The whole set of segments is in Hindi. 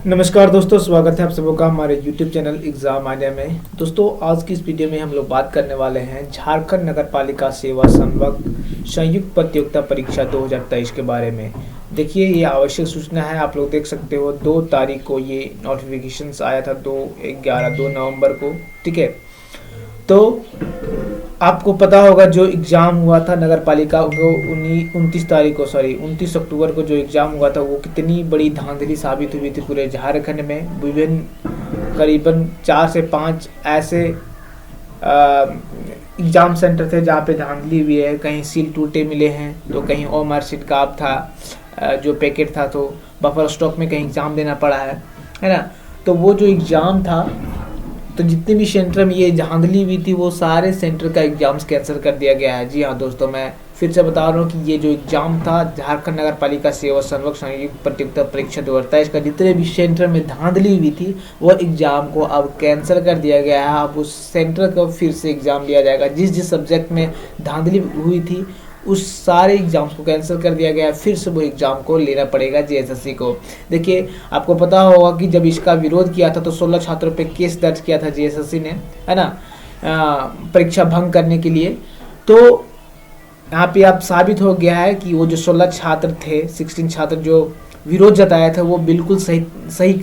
नमस्कार दोस्तों, स्वागत है आप सबों का हमारे YouTube चैनल एग्जाम आइडिया में। दोस्तों, आज की इस वीडियो में हम लोग बात करने वाले हैं झारखंड नगर पालिका सेवा संवर्ग संयुक्त प्रतियोगिता परीक्षा 2023 के बारे में। देखिए, ये आवश्यक सूचना है। आप लोग देख सकते हो 2 तारीख को ये नोटिफिकेशंस आया था, 2 नवंबर को। ठीक है, तो आपको पता होगा जो एग्ज़ाम हुआ था नगर पालिका को 29 अक्टूबर को जो एग्ज़ाम हुआ था वो कितनी बड़ी धांधली साबित हुई थी पूरे झारखंड में। विभिन्न करीबन 4 से 5 ऐसे एग्ज़ाम सेंटर थे जहाँ पे धांधली हुई है। कहीं सील टूटे मिले हैं, तो कहीं ओमर सीट गायब था, जो पैकेट था तो बफर स्टॉक में कहीं एग्ज़ाम देना पड़ा है ना। तो वो जो एग्ज़ाम था, तो जितने भी सेंटर में ये धांधली हुई थी वो सारे सेंटर का एग्जाम्स कैंसिल कर दिया गया है। जी हाँ दोस्तों, मैं फिर से बता रहा हूँ कि ये जो एग्जाम था झारखंड नगर पालिका सेवा संवर्ग संयुक्त प्रतियोगिता परीक्षा 2023 का, जितने भी सेंटर में धांधली हुई थी वो एग्जाम को अब कैंसिल कर दिया गया है। अब उस सेंटर को फिर से एग्जाम लिया जाएगा। जिस सब्जेक्ट में धांधली हुई थी उस सारे एग्जाम्स को कैंसिल कर दिया गया है। फिर से वो एग्जाम को लेना पड़ेगा जेएसएससी को। देखिए, आपको पता होगा कि जब इसका विरोध किया था तो 16 छात्रों पे केस दर्ज किया था जेएसएससी ने, है ना, परीक्षा भंग करने के लिए। तो यहाँ पे अब साबित हो गया है कि वो जो 16 छात्र थे, 16 छात्र जो विरोध जताया था वो बिल्कुल सही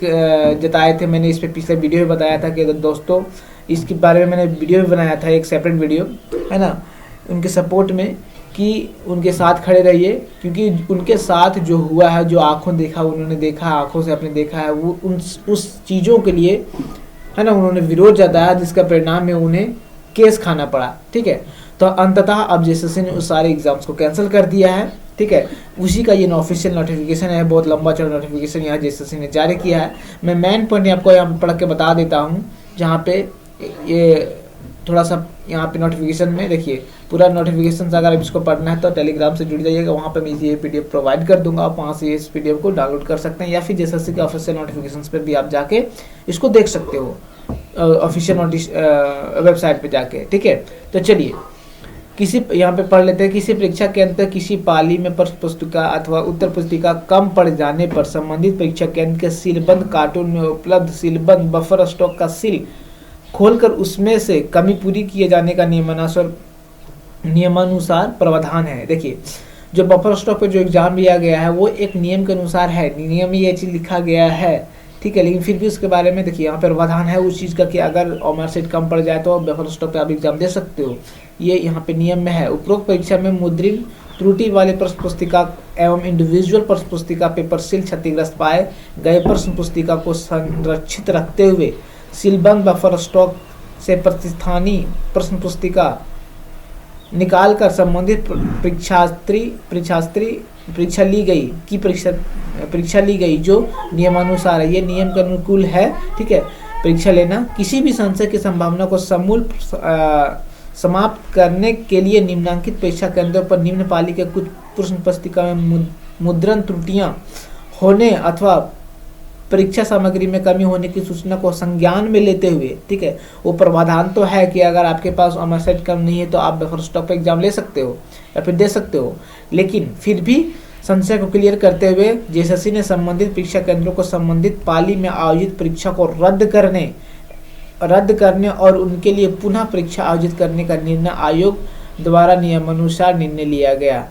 जताए थे। मैंने इस पर पिछले वीडियो में बताया था कि दोस्तों इसके बारे में मैंने वीडियो भी बनाया था, एक सेपरेट वीडियो, है ना, उनके सपोर्ट में कि उनके साथ खड़े रहिए, क्योंकि उनके साथ जो हुआ है, जो आंखों देखा, उन्होंने देखा, आंखों से अपने देखा है, वो उस चीज़ों के लिए, है ना, उन्होंने विरोध जताया, जिसका परिणाम में उन्हें केस खाना पड़ा। ठीक है, तो अंततः अब जेएसएससी ने उस सारे एग्जाम्स को कैंसिल कर दिया है। ठीक है, उसी का ये ऑफिशियल नोटिफिकेशन है। बहुत लंबा चौड़ा नोटिफिकेशन यहाँ जेएसएससी ने जारी किया है। मैं मेन पॉइंट आपको यहाँ पे पढ़ के बता देता हूँ, जहाँ पे ये थोड़ा सा यहाँ पे नोटिफिकेशन में देखिए पूरा नोटिफिकेशन। अगर आप इसको पढ़ना है तो टेलीग्राम से जुड़ जाइएगा, वहाँ पे मैं ये पीडीएफ प्रोवाइड कर दूंगा। आप वहाँ से इस पीडीएफ को डाउनलोड कर सकते हैं, या फिर जेएसएससी के ऑफिशियल नोटिफिकेशंस पे भी आप जाके इसको देख सकते हो, ऑफिशियल वेबसाइट पे जाके। ठीक है, तो चलिए किसी यहाँ पे पढ़ लेते हैं। किसी परीक्षा केंद्र किसी पाली में प्रश्न पुस्तिका अथवा उत्तर पुस्तिका कम पड़ जाने पर संबंधित परीक्षा केंद्र के सीलबंद कार्टून में उपलब्ध सीलबंद बफर स्टॉक का सील खोलकर उसमें से कमी पूरी किए जाने का नियमानुसार प्रावधान है। देखिए, जो बफर स्टॉक पे जो एग्जाम लिया गया है वो एक नियम के अनुसार है, नियम में ये चीज़ लिखा गया है। ठीक है, लेकिन फिर भी उसके बारे में देखिए यहाँ पर प्रावधान है उस चीज़ का कि अगर ओमर सीट कम पड़ जाए तो बफर स्टॉक पे आप एग्जाम दे सकते हो। ये यहाँ पे नियम में है। उपरोक्त परीक्षा में मुद्रण त्रुटि वाले प्रश्न पुस्तिका एवं इंडिविजुअल प्रश्न पुस्तिका पेपर सील क्षतिग्रस्त पाए गए प्रश्न पुस्तिका को संरक्षित रखते हुए सीलबंद बफर स्टॉक से प्रतिस्थानी प्रश्न पुस्तिका निकालकर संबंधित परीक्षा ली गई जो नियमानुसार है, ये नियम के अनुकूल है। ठीक है, परीक्षा लेना किसी भी संशय की संभावना को समूल समाप्त करने के लिए निम्नांकित परीक्षा केंद्रों पर निम्न पाली के कुछ प्रश्न पुस्तिका में मुद्रण त्रुटियां होने अथवा परीक्षा सामग्री में कमी होने की सूचना को संज्ञान में लेते हुए, ठीक है, वो प्रावधान तो है कि अगर आपके पास ओमर सीट कम नहीं है तो आप बफर स्टॉक पे एग्जाम ले सकते हो या फिर दे सकते हो। लेकिन फिर भी संशय को क्लियर करते हुए जेएसएससी ने संबंधित परीक्षा केंद्रों को संबंधित पाली में आयोजित परीक्षा को रद्द करने और उनके लिए पुनः परीक्षा आयोजित करने का निर्णय आयोग द्वारा नियमानुसार निर्णय लिया गया।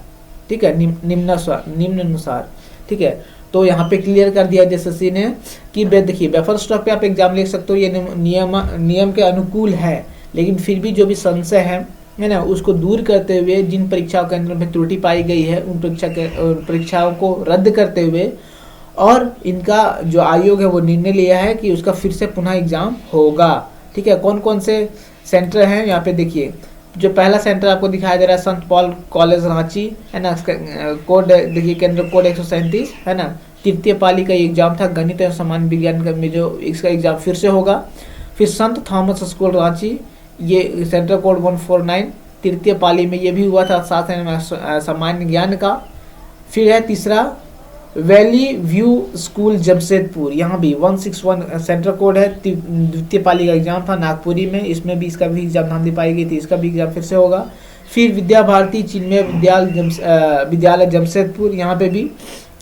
ठीक है, निम्नानुसार। ठीक है, तो यहाँ पे क्लियर कर दिया जेएसएससी ने कि देखिए बफर स्टॉक पे आप एग्जाम ले सकते हो, ये नियम के अनुकूल है। लेकिन फिर भी जो भी संशय है ना, उसको दूर करते हुए जिन परीक्षा केंद्रों में त्रुटि पाई गई है उन परीक्षाओं को रद्द करते हुए और इनका जो आयोग है वो निर्णय लिया है कि उसका फिर से पुनः एग्जाम होगा। ठीक है, कौन कौन से सेंटर हैं यहाँ पे देखिए। जो पहला सेंटर आपको दिखाई दे रहा है संत पॉल कॉलेज रांची, है ना, कोड देखिए, केंद्र कोड 137, है ना। तृतीय पाली का एग्जाम था गणित एवं सामान्य विज्ञान में, जो इसका एग्जाम फिर से होगा। फिर संत थॉमस स्कूल रांची, ये सेंटर कोड 149, तृतीय पाली में ये भी हुआ था, साथ सामान्य ज्ञान का। फिर है तीसरा वैली व्यू स्कूल जमशेदपुर, यहाँ भी 161 सेंटर कोड है। द्वितीय पाली का एग्जाम था नागपुरी में, इसमें भी इसका भी एग्जाम धांधली पाई गई थी, इसका भी एग्जाम फिर से होगा। फिर विद्या भारती चिन्मय विद्यालय जमशेदपुर, यहाँ पे भी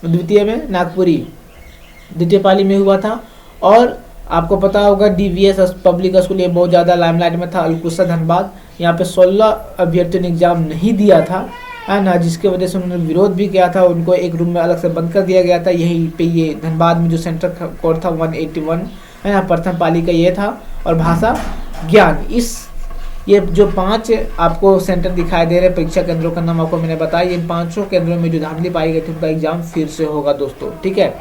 द्वितीय में नागपुरी द्वितीय पाली में हुआ था। और आपको पता होगा DVS पब्लिक स्कूल ये बहुत ज़्यादा लाइमलाइट में था। अलकुस्सा धनबाद यहाँ पे 16 अभ्यर्थियों ने एग्जाम नहीं दिया था, है ना, जिसकी वजह से उन्होंने विरोध भी किया था। उनको एक रूम में अलग से बंद कर दिया गया था। यहीं पे ये धनबाद में जो सेंटर कोड था 181, है ना, प्रथम पाली का ये था। और भाषा ज्ञान, ये जो 5 आपको सेंटर दिखाई दे रहे परीक्षा केंद्रों का नाम आपको मैंने बताया। इन 5 केंद्रों में जो धांधली पाई गई थी उनका एग्जाम फिर से होगा दोस्तों, ठीक है।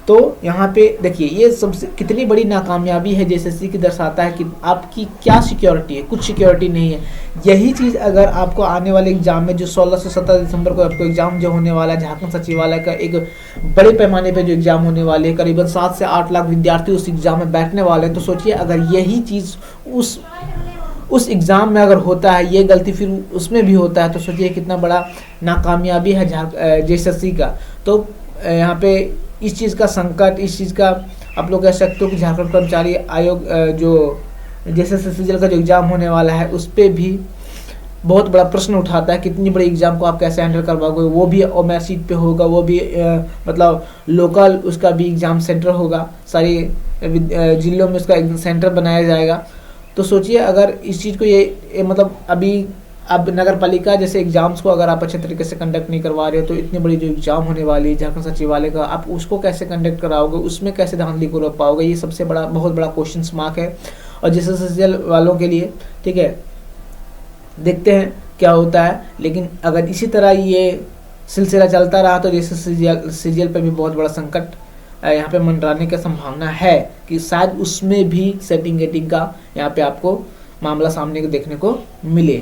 तो यहाँ पे देखिए ये सबसे कितनी बड़ी नाकामयाबी है JSSC की, दर्शाता है कि आपकी क्या सिक्योरिटी है, कुछ सिक्योरिटी नहीं है। यही चीज़ अगर आपको आने वाले एग्जाम में जो 16 से 17 दिसंबर को आपको एग्जाम जो होने वाला है झारखंड सचिवालय का, एक बड़े पैमाने पे जो एग्जाम होने वाले हैं, करीबन 7 से 8 लाख विद्यार्थी उस एग्जाम में बैठने वाले हैं। तो सोचिए अगर यही चीज़ उस एग्ज़ाम में अगर होता है, ये गलती फिर उसमें भी होता है, तो सोचिए कितना बड़ा नाकामयाबी है JSSC का। तो यहाँ पे इस चीज़ का संकट, इस चीज़ का आप लोग कह सकते हो कि झारखंड कर्मचारी आयोग जो JSSC का जो एग्ज़ाम होने वाला है उस पर भी बहुत बड़ा प्रश्न उठाता है। कितनी बड़ी एग्ज़ाम को आप कैसे हैंडल करवाओगे, वो भी ओमर सीट पे होगा, वो भी मतलब लोकल उसका भी एग्ज़ाम सेंटर होगा, सारी जिलों में उसका सेंटर बनाया जाएगा। तो सोचिए अगर इस चीज़ को ये मतलब अब नगर पालिका जैसे एग्जाम्स को अगर आप अच्छे तरीके से कंडक्ट नहीं करवा रहे हो, तो इतनी बड़ी जो एग्जाम होने वाली है झारखंड सचिवालय का, आप उसको कैसे कंडक्ट कराओगे, उसमें कैसे धांधली को रोक पाओगे, ये सबसे बड़ा बहुत बड़ा क्वेश्चन मार्क है और JSSC वालों के लिए, ठीक है। देखते हैं क्या होता है, लेकिन अगर इसी तरह ये सिलसिला चलता रहा तो JSSC पर भी बहुत बड़ा संकट यहाँ पे मंडराने की संभावना है कि शायद उसमें भी सेटिंग गेटिंग का यहाँ पे आपको मामला सामने को देखने को मिले।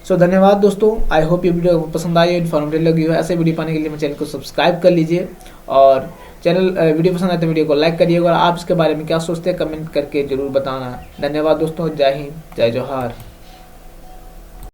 सो धन्यवाद दोस्तों, आई होप ये वीडियो पसंद आई, इन्फॉर्मेटिव लगी हो। ऐसे वीडियो पाने के लिए मेरे चैनल को सब्सक्राइब कर लीजिए और वीडियो पसंद आए तो वीडियो को लाइक करिएगा और आप इसके बारे में क्या सोचते हैं कमेंट करके जरूर बताना। धन्यवाद दोस्तों, जय हिंद, जय जोहार।